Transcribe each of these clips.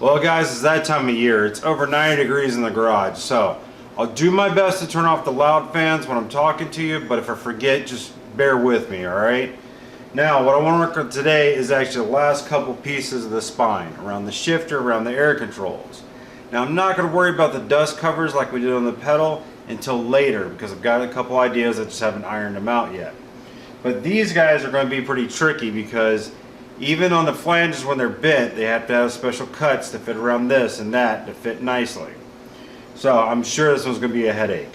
Well guys, it's that time of year. It's over 90 degrees in the garage, so I'll do my best to turn off the loud fans when I'm talking to you, but if I forget, just bear with me, alright? Now, what I want to work on today is actually the last couple pieces of the spine, around the shifter, around the air controls. Now, I'm not going to worry about the dust covers like we did on the pedal until later, because I've got a couple ideas, I just haven't ironed them out yet. But these guys are going to be pretty tricky because even on the flanges when they're bent, they have to have special cuts to fit around this and that to fit nicely. So I'm sure this one's going to be a headache.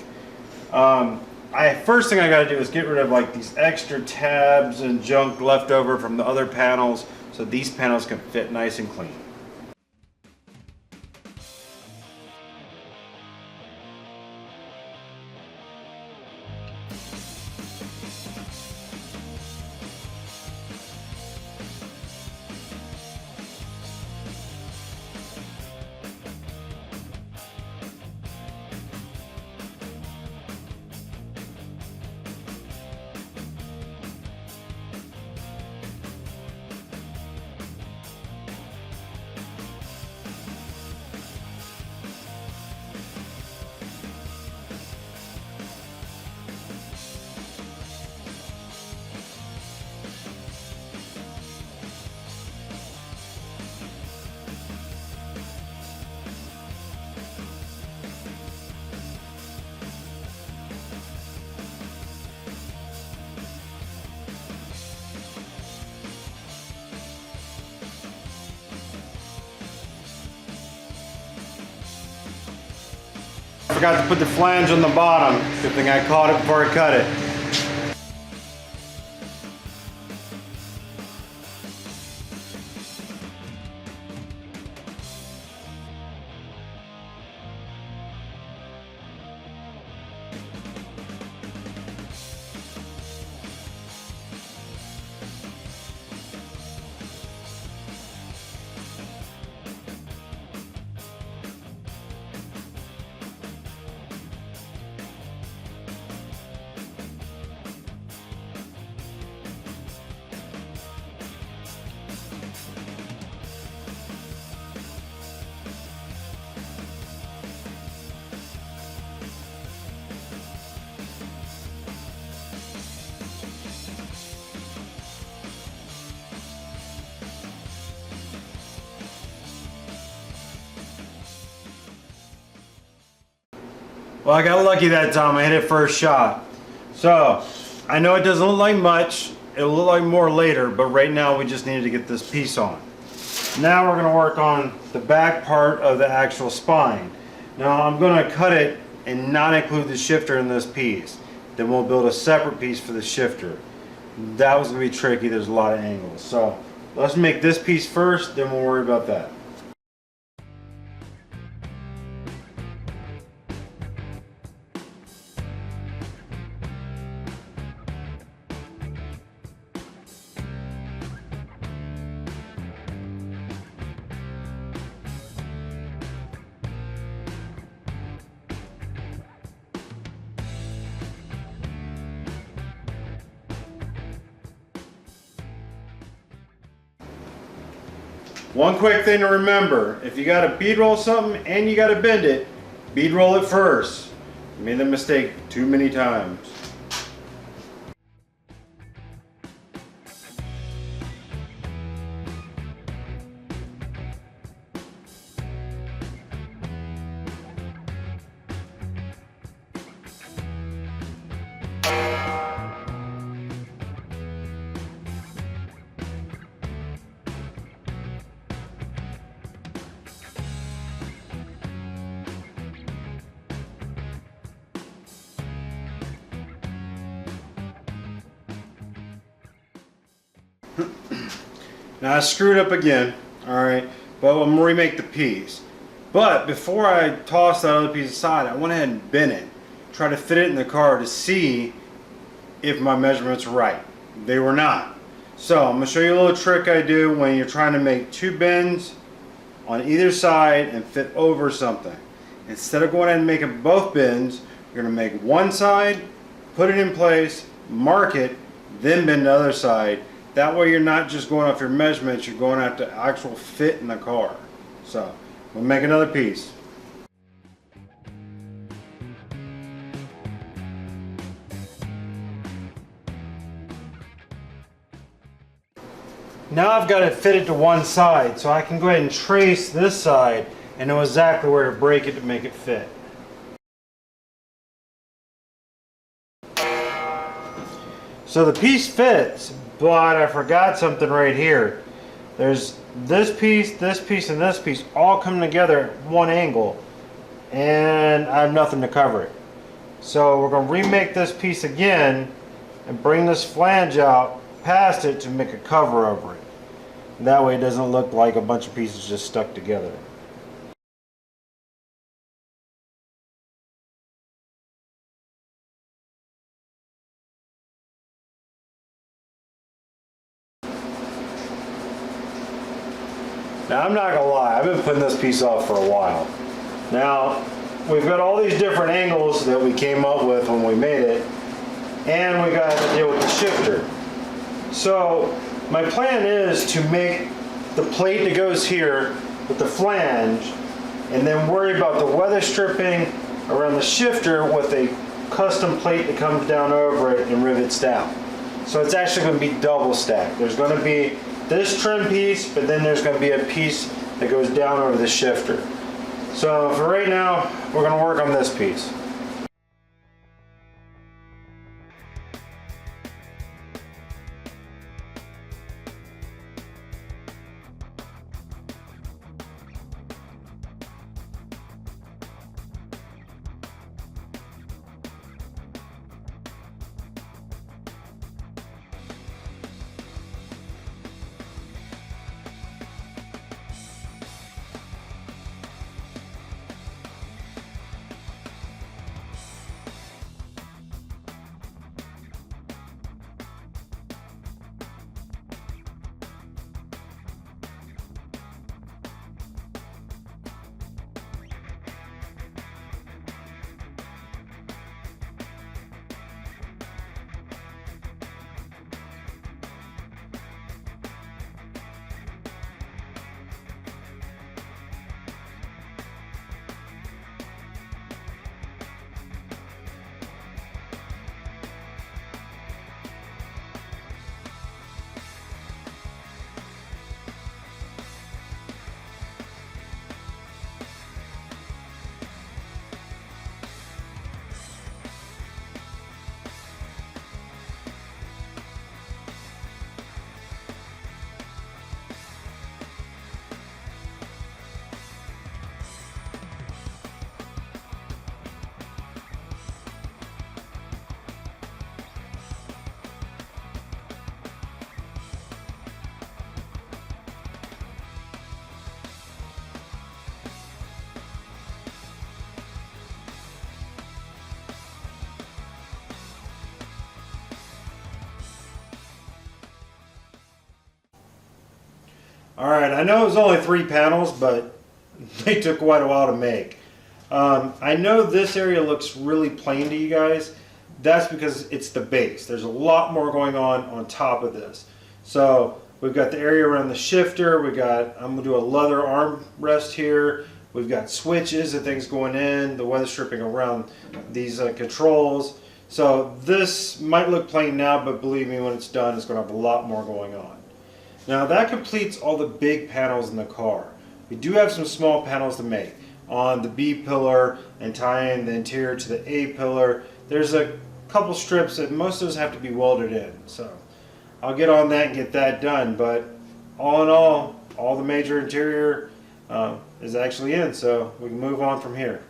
First thing I got to do is get rid of like these extra tabs and junk left over from the other panels so these panels can fit nice and clean. Forgot to put the flange on the bottom. Good thing I caught it before I cut it. Well, I got lucky that time. I hit it first shot. So, I know it doesn't look like much. It'll look like more later, but right now we just needed to get this piece on. Now we're going to work on the back part of the actual spine. Now I'm going to cut it and not include the shifter in this piece. Then we'll build a separate piece for the shifter. That was going to be tricky. There's a lot of angles. So, let's make this piece first, then we'll worry about that. One quick thing to remember, if you got to bead roll something and you got to bend it, bead roll it first. I made the mistake too many times. Now I screwed up again, alright, but I'm going to remake the piece. But before I toss that other piece aside, I went ahead and bent it. Try to fit it in the car to see if my measurements are right. They were not. So I'm going to show you a little trick I do when you're trying to make two bends on either side and fit over something. Instead of going ahead and making both bends, you're going to make one side, put it in place, mark it, then bend the other side. That way you're not just going off your measurements, you're going out the actual fit in the car. So we'll make another piece. Now I've got it fitted to one side, so I can go ahead and trace this side and know exactly where to break it to make it fit. So the piece fits, but I forgot something right here. There's this piece, and this piece all coming together at one angle, and I have nothing to cover it. So we're going to remake this piece again and bring this flange out past it to make a cover over it. And that way it doesn't look like a bunch of pieces just stuck together. Now I'm not gonna lie, I've been putting this piece off for a while. Now we've got all these different angles that we came up with when we made it, and we got to deal with the shifter. So my plan is to make the plate that goes here with the flange, and then worry about the weather stripping around the shifter with a custom plate that comes down over it and rivets down. So it's actually going to be double stacked. There's going to be this trim piece, but then there's going to be a piece that goes down over the shifter. So for right now, we're going to work on this piece. Alright, I know it was only 3 panels, but they took quite a while to make. I know this area looks really plain to you guys. That's because it's the base. There's a lot more going on top of this. So we've got the area around the shifter. I'm going to do a leather armrest here. We've got switches and things going in, the weather stripping around these controls. So this might look plain now, but believe me, when it's done, it's going to have a lot more going on. Now that completes all the big panels in the car. We do have some small panels to make on the B pillar and tying the interior to the A pillar. There's a couple strips that most of those have to be welded in. So I'll get on that and get that done. But all in all the major interior is actually in. So we can move on from here.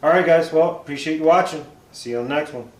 Alright guys, well, appreciate you watching. See you on the next one.